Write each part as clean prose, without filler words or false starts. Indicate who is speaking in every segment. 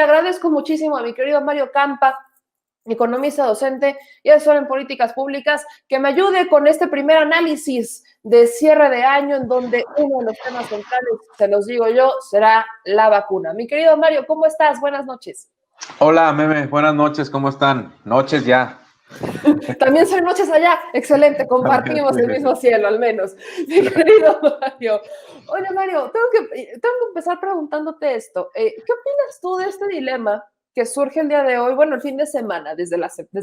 Speaker 1: agradezco muchísimo a mi querido Mario Campa, economista docente y asesor en políticas públicas, que me ayude con este primer análisis de cierre de año, en donde uno de los temas centrales, se los digo yo, será la vacuna. Mi querido Mario, ¿cómo estás? Buenas noches.
Speaker 2: Hola, Meme, buenas noches, ¿cómo están? Noches ya.
Speaker 1: También son noches allá, excelente, compartimos el mismo cielo al menos. Mi querido Mario. Oye, Mario, tengo que empezar preguntándote esto. ¿Qué opinas tú de este dilema que surge el día de hoy, bueno, el fin de semana, desde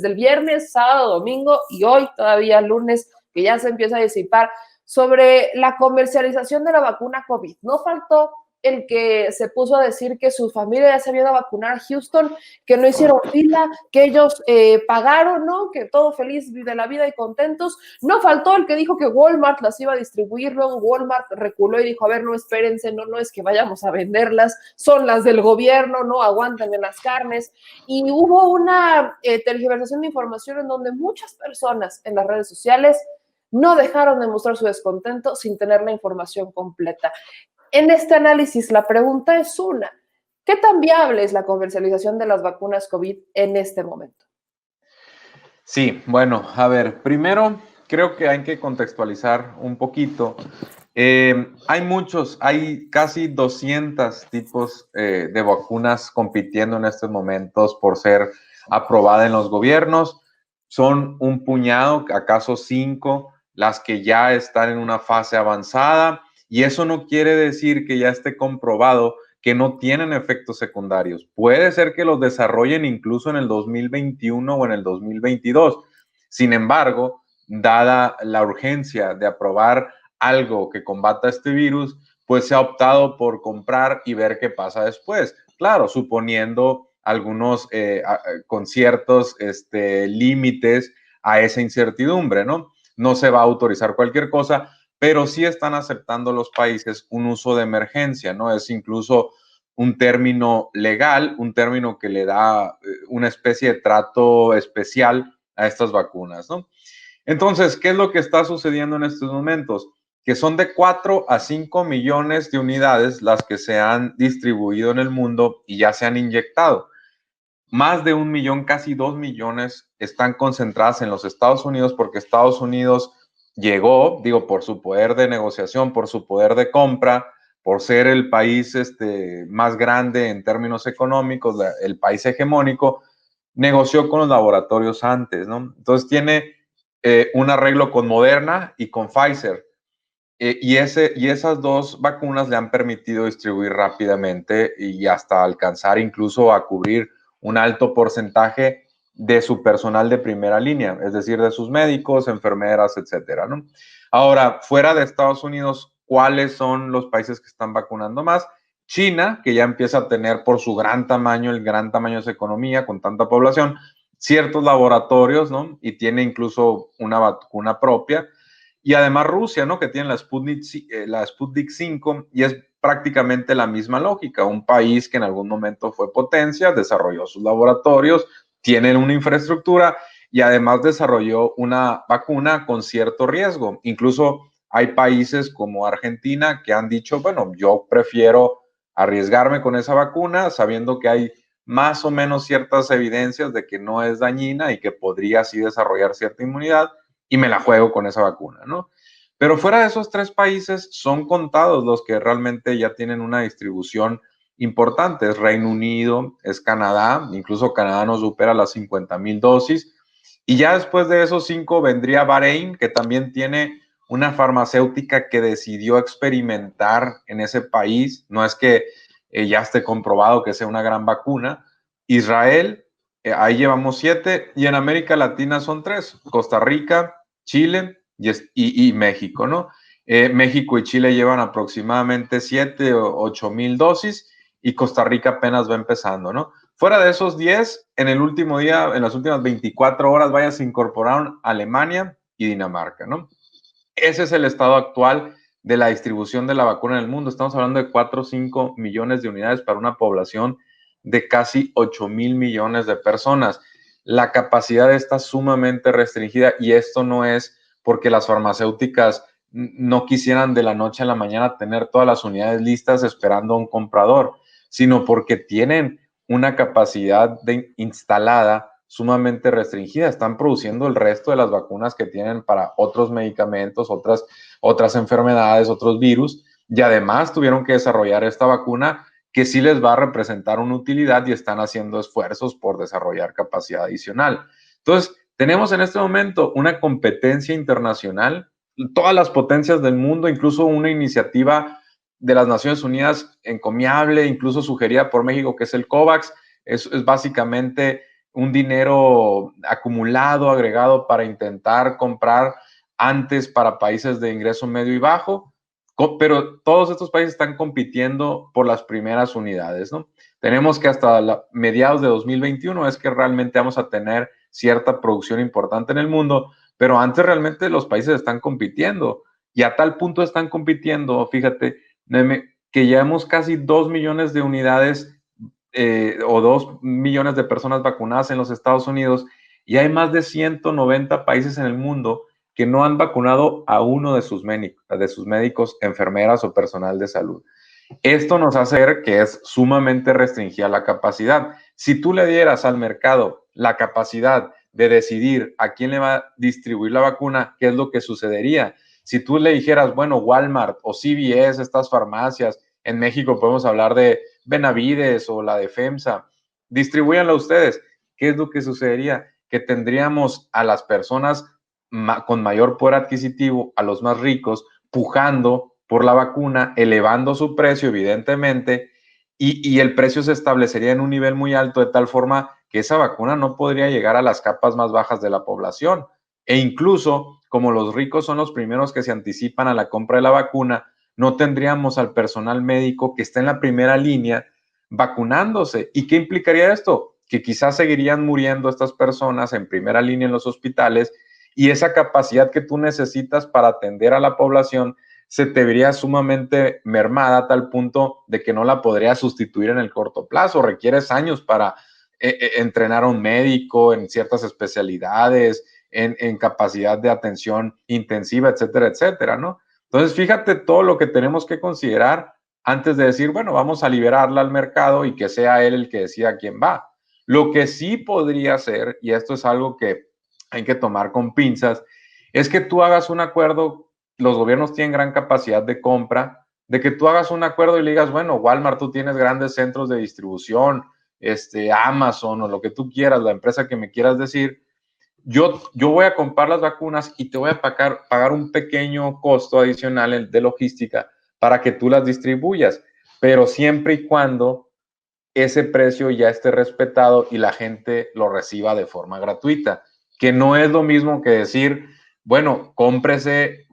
Speaker 1: el viernes, sábado, domingo y hoy todavía lunes, que ya se empieza a disipar, sobre la comercialización de la vacuna COVID? No faltó el que se puso a decir que su familia ya se había ido a vacunar a Houston, que no hicieron fila, que ellos pagaron, ¿no? Que todo feliz de la vida y contentos. No faltó el que dijo que Walmart las iba a distribuir, luego Walmart reculó y dijo, a ver, no espérense, no es que vayamos a venderlas, son las del gobierno, no aguantan en las carnes. Y hubo una tergiversación de información en donde muchas personas en las redes sociales no dejaron de mostrar su descontento sin tener la información completa. En este análisis, la pregunta es una: ¿qué tan viable es la comercialización de las vacunas COVID en este momento?
Speaker 2: Sí, bueno, a ver, primero creo que hay que contextualizar un poquito. Hay casi 200 tipos de vacunas compitiendo en estos momentos por ser aprobada en los gobiernos. Son un puñado, acaso 5, las que ya están en una fase avanzada, y eso no quiere decir que ya esté comprobado que no tienen efectos secundarios. Puede ser que los desarrollen incluso en el 2021 o en el 2022. Sin embargo, dada la urgencia de aprobar algo que combata este virus, pues se ha optado por comprar y ver qué pasa después. Claro, suponiendo algunos con ciertos límites a esa incertidumbre, ¿no? No se va a autorizar cualquier cosa, pero sí están aceptando los países un uso de emergencia, ¿no? Es incluso un término legal, un término que le da una especie de trato especial a estas vacunas, ¿no? Entonces, ¿qué es lo que está sucediendo en estos momentos? Que son de 4 a 5 millones de unidades las que se han distribuido en el mundo y ya se han inyectado. Más de 1 millón, casi 2 millones, están concentradas en los Estados Unidos, porque Estados Unidos llegó, digo, por su poder de negociación, por su poder de compra, por ser el país más grande en términos económicos, el país hegemónico, negoció con los laboratorios antes, ¿no? Entonces tiene un arreglo con Moderna y con Pfizer. Y esas dos vacunas le han permitido distribuir rápidamente y hasta alcanzar incluso a cubrir un alto porcentaje de su personal de primera línea, es decir, de sus médicos, enfermeras, etcétera, ¿no? Ahora, fuera de Estados Unidos, ¿cuáles son los países que están vacunando más? China, que ya empieza a tener por su gran tamaño, el gran tamaño de su economía con tanta población, ciertos laboratorios, ¿no? Y tiene incluso una vacuna propia. Y además Rusia, ¿no? Que tiene la Sputnik 5 y es prácticamente la misma lógica. Un país que en algún momento fue potencia, desarrolló sus laboratorios, tienen una infraestructura y además desarrolló una vacuna con cierto riesgo. Incluso hay países como Argentina que han dicho, bueno, yo prefiero arriesgarme con esa vacuna sabiendo que hay más o menos ciertas evidencias de que no es dañina y que podría así desarrollar cierta inmunidad, y me la juego con esa vacuna, ¿no? Pero fuera de esos 3 países, son contados los que realmente ya tienen una distribución importante. Es Reino Unido, es Canadá, incluso Canadá no supera las 50,000 dosis. Y ya después de esos 5 vendría Bahrein, que también tiene una farmacéutica que decidió experimentar en ese país. No es que ya esté comprobado que sea una gran vacuna. Israel, ahí llevamos 7, y en América Latina son 3, Costa Rica, Chile y México, ¿no? México y Chile llevan aproximadamente 7 o 8 mil dosis y Costa Rica apenas va empezando, ¿no? Fuera de esos 10, en el último día, en las últimas 24 horas, vaya, se incorporaron Alemania y Dinamarca, ¿no? Ese es el estado actual de la distribución de la vacuna en el mundo. Estamos hablando de 4 o 5 millones de unidades para una población de casi 8 mil millones de personas. La capacidad está sumamente restringida, y esto no es porque las farmacéuticas no quisieran de la noche a la mañana tener todas las unidades listas esperando a un comprador, sino porque tienen una capacidad instalada sumamente restringida. Están produciendo el resto de las vacunas que tienen para otros medicamentos, otras enfermedades, otros virus, y además tuvieron que desarrollar esta vacuna que sí les va a representar una utilidad y están haciendo esfuerzos por desarrollar capacidad adicional. Entonces, tenemos en este momento una competencia internacional, todas las potencias del mundo, incluso una iniciativa de las Naciones Unidas encomiable, incluso sugerida por México, que es el COVAX, es básicamente un dinero acumulado, agregado para intentar comprar antes para países de ingreso medio y bajo, pero todos estos países están compitiendo por las primeras unidades, ¿no? Tenemos que hasta mediados de 2021 es que realmente vamos a tener cierta producción importante en el mundo, pero antes realmente los países están compitiendo y a tal punto están compitiendo, fíjate, que llevamos casi 2 millones de unidades o 2 millones de personas vacunadas en los Estados Unidos y hay más de 190 países en el mundo que no han vacunado a uno de sus médicos, enfermeras o personal de salud. Esto nos hace ver que es sumamente restringida la capacidad. Si tú le dieras al mercado la capacidad de decidir a quién le va a distribuir la vacuna, ¿qué es lo que sucedería? Si tú le dijeras, bueno, Walmart o CVS, estas farmacias, en México podemos hablar de Benavides o la de FEMSA, distribuyanlo ustedes. ¿Qué es lo que sucedería? Que tendríamos a las personas con mayor poder adquisitivo, a los más ricos, pujando por la vacuna, elevando su precio, evidentemente, y el precio se establecería en un nivel muy alto de tal forma que esa vacuna no podría llegar a las capas más bajas de la población. E incluso, como los ricos son los primeros que se anticipan a la compra de la vacuna, no tendríamos al personal médico que está en la primera línea vacunándose. ¿Y qué implicaría esto? Que quizás seguirían muriendo estas personas en primera línea en los hospitales y esa capacidad que tú necesitas para atender a la población se te vería sumamente mermada a tal punto de que no la podría sustituir en el corto plazo. Requieres años para entrenar a un médico en ciertas especialidades, en capacidad de atención intensiva, etcétera, etcétera, ¿no? Entonces, fíjate todo lo que tenemos que considerar antes de decir, bueno, vamos a liberarla al mercado y que sea él el que decida quién va. Lo que sí podría ser, y esto es algo que hay que tomar con pinzas, es que tú hagas un acuerdo, los gobiernos tienen gran capacidad de compra, de que tú hagas un acuerdo y le digas, bueno, Walmart, tú tienes grandes centros de distribución, Amazon o lo que tú quieras, la empresa que me quieras decir, yo voy a comprar las vacunas y te voy a pagar un pequeño costo adicional de logística para que tú las distribuyas, pero siempre y cuando ese precio ya esté respetado y la gente lo reciba de forma gratuita, que no es lo mismo que decir, bueno, cómprese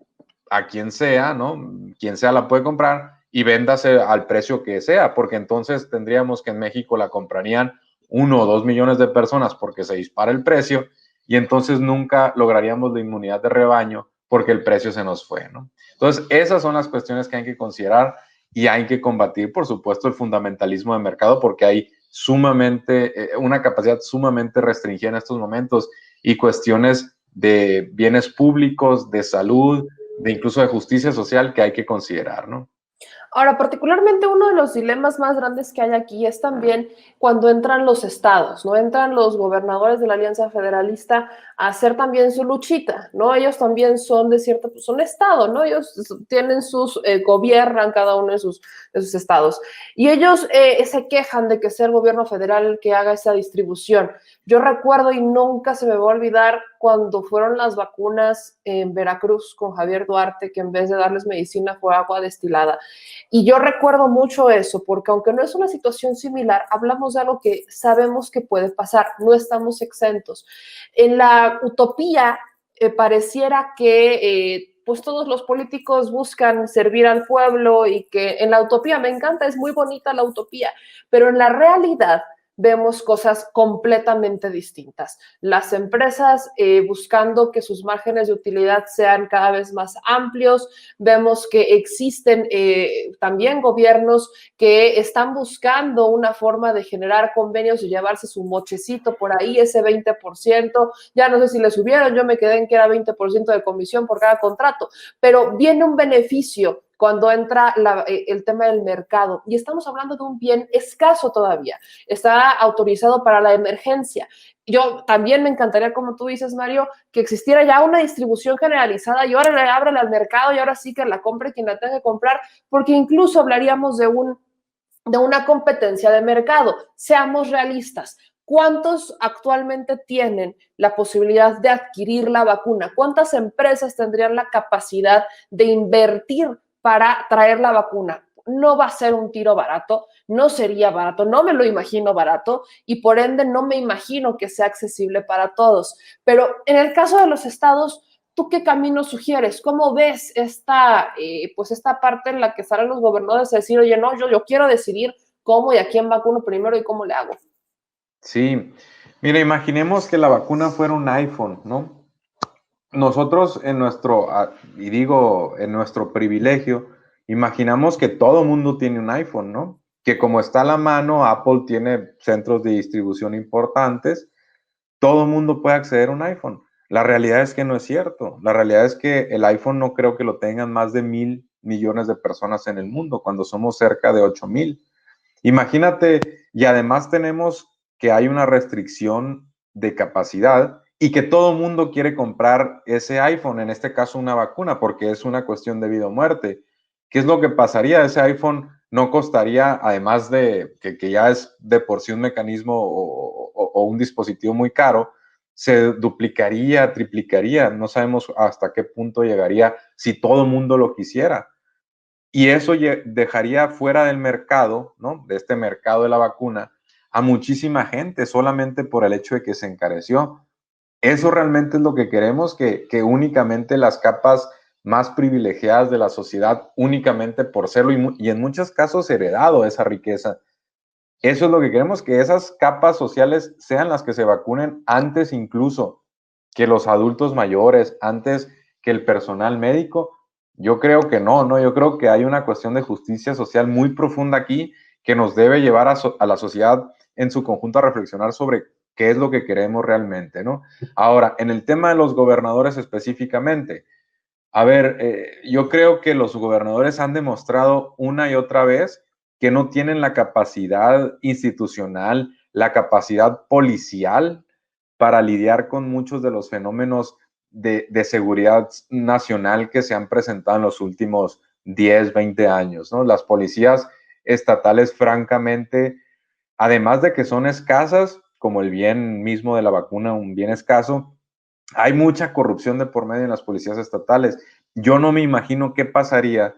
Speaker 2: a quien sea, ¿no? Quien sea la puede comprar y véndase al precio que sea, porque entonces tendríamos que en México la comprarían 1 o 2 millones de personas porque se dispara el precio y entonces nunca lograríamos la inmunidad de rebaño porque el precio se nos fue, ¿no? Entonces, esas son las cuestiones que hay que considerar y hay que combatir, por supuesto, el fundamentalismo de mercado porque hay una capacidad sumamente restringida en estos momentos y cuestiones de bienes públicos, de salud, de incluso de justicia social que hay que considerar, ¿no?
Speaker 1: Ahora, particularmente uno de los dilemas más grandes que hay aquí es también cuando entran los estados, ¿no? Entran los gobernadores de la Alianza Federalista a hacer también su luchita, ¿no? Ellos también son son estado, ¿no? Ellos tienen gobiernan cada uno de sus estados. Y ellos se quejan de que sea el gobierno federal el que haga esa distribución. Yo recuerdo y nunca se me va a olvidar cuando fueron las vacunas en Veracruz con Javier Duarte, que en vez de darles medicina fue agua destilada. Y yo recuerdo mucho eso, porque aunque no es una situación similar, hablamos de algo que sabemos que puede pasar, no estamos exentos. En la utopía pareciera que pues todos los políticos buscan servir al pueblo y que en la utopía, me encanta, es muy bonita la utopía, pero en la realidad vemos cosas completamente distintas. Las empresas buscando que sus márgenes de utilidad sean cada vez más amplios, vemos que existen también gobiernos que están buscando una forma de generar convenios y llevarse su mochecito por ahí, ese 20%, ya no sé si le subieron, yo me quedé en que era 20% de comisión por cada contrato, pero viene un beneficio cuando entra el tema del mercado. Y estamos hablando de un bien escaso todavía. Está autorizado para la emergencia. Yo también me encantaría, como tú dices, Mario, que existiera ya una distribución generalizada y ahora le abren al mercado y ahora sí que la compre quien la tenga que comprar, porque incluso hablaríamos de una competencia de mercado. Seamos realistas. ¿Cuántos actualmente tienen la posibilidad de adquirir la vacuna? ¿Cuántas empresas tendrían la capacidad de invertir para traer la vacuna? No va a ser un tiro barato, no sería barato, no me lo imagino barato y por ende no me imagino que sea accesible para todos. Pero en el caso de los estados, ¿tú qué camino sugieres? ¿Cómo ves pues esta parte en la que salen los gobernadores a decir, oye, no, yo quiero decidir cómo y a quién vacuno primero y cómo le hago?
Speaker 2: Sí, mira, imaginemos que la vacuna fuera un iPhone, ¿no? Nosotros y digo, en nuestro privilegio, imaginamos que todo mundo tiene un iPhone, ¿no? Que como está a la mano, Apple tiene centros de distribución importantes, todo mundo puede acceder a un iPhone. La realidad es que no es cierto. La realidad es que el iPhone no creo que lo tengan más de 1,000 millones de personas en el mundo, cuando somos cerca de 8,000. Imagínate, y además tenemos que hay una restricción de capacidad y que todo mundo quiere comprar ese iPhone, en este caso una vacuna, porque es una cuestión de vida o muerte. ¿Qué es lo que pasaría? Ese iPhone no costaría, además de que ya es de por sí un mecanismo o un dispositivo muy caro, se duplicaría, triplicaría, no sabemos hasta qué punto llegaría si todo mundo lo quisiera. Y eso dejaría fuera del mercado, ¿no? De este mercado de la vacuna, a muchísima gente solamente por el hecho de que se encareció. Eso realmente es lo que queremos, que únicamente las capas más privilegiadas de la sociedad, únicamente por serlo y en muchos casos heredado esa riqueza. Eso es lo que queremos, que esas capas sociales sean las que se vacunen antes incluso que los adultos mayores, antes que el personal médico. Yo creo que no, ¿no? Yo creo que hay una cuestión de justicia social muy profunda aquí que nos debe llevar a la sociedad en su conjunto a reflexionar sobre qué es lo que queremos realmente, ¿no? Ahora, en el tema de los gobernadores específicamente, a ver, yo creo que los gobernadores han demostrado una y otra vez que no tienen la capacidad institucional, la capacidad policial para lidiar con muchos de los fenómenos de seguridad nacional que se han presentado en los últimos 10, 20 años, ¿no? Las policías estatales, francamente, además de que son escasas, como el bien mismo de la vacuna, un bien escaso, hay mucha corrupción de por medio en las policías estatales. Yo no me imagino qué pasaría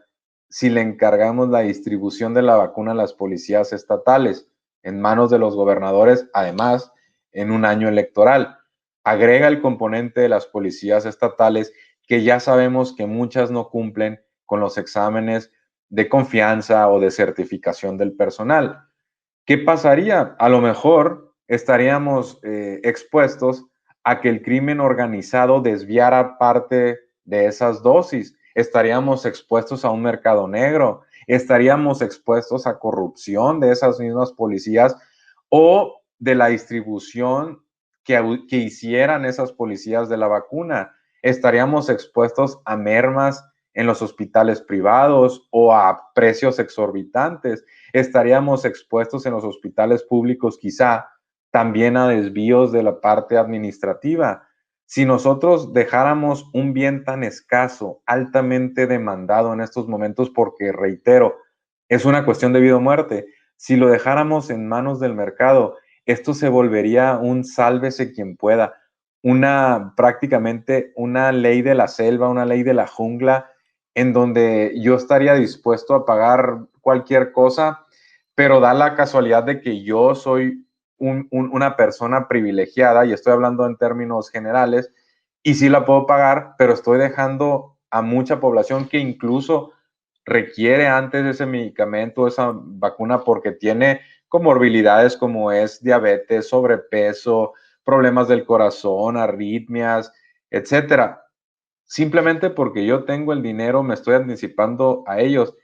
Speaker 2: si le encargamos la distribución de la vacuna a las policías estatales en manos de los gobernadores, además, en un año electoral. Agrega el componente de las policías estatales, que ya sabemos que muchas no cumplen con los exámenes de confianza o de certificación del personal. ¿Qué pasaría? A lo mejor estaríamos expuestos a que el crimen organizado desviara parte de esas dosis. Estaríamos expuestos a un mercado negro, estaríamos expuestos a corrupción de esas mismas policías o de la distribución que hicieran esas policías de la vacuna. Estaríamos expuestos a mermas en los hospitales privados o a precios exorbitantes. Estaríamos expuestos en los hospitales públicos quizá también a desvíos de la parte administrativa. Si nosotros dejáramos un bien tan escaso, altamente demandado en estos momentos, porque reitero, es una cuestión de vida o muerte, si lo dejáramos en manos del mercado, esto se volvería un sálvese quien pueda, prácticamente una ley de la selva, una ley de la jungla, en donde yo estaría dispuesto a pagar cualquier cosa, pero da la casualidad de que yo soy una persona privilegiada, y estoy hablando en términos generales, y sí la puedo pagar, pero estoy dejando a mucha población que incluso requiere antes ese medicamento, esa vacuna, porque tiene comorbilidades como es diabetes, sobrepeso, problemas del corazón, arritmias, etcétera. Simplemente porque yo tengo el dinero, me estoy anticipando a ellos.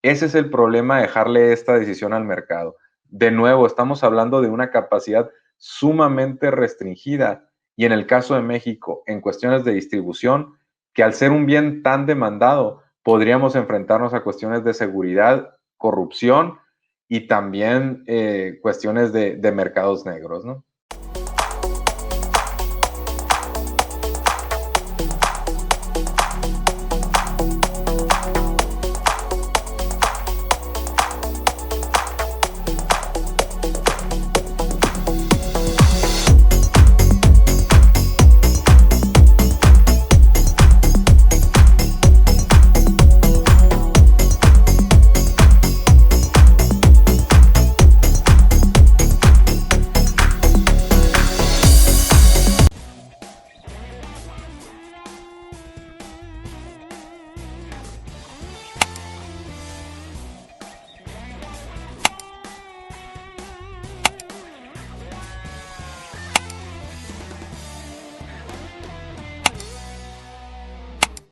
Speaker 2: Ese es el problema de dejarle esta decisión al mercado. De nuevo, estamos hablando de una capacidad sumamente restringida y en el caso de México, en cuestiones de distribución, que al ser un bien tan demandado, podríamos enfrentarnos a cuestiones de seguridad, corrupción y también cuestiones de mercados negros, ¿no?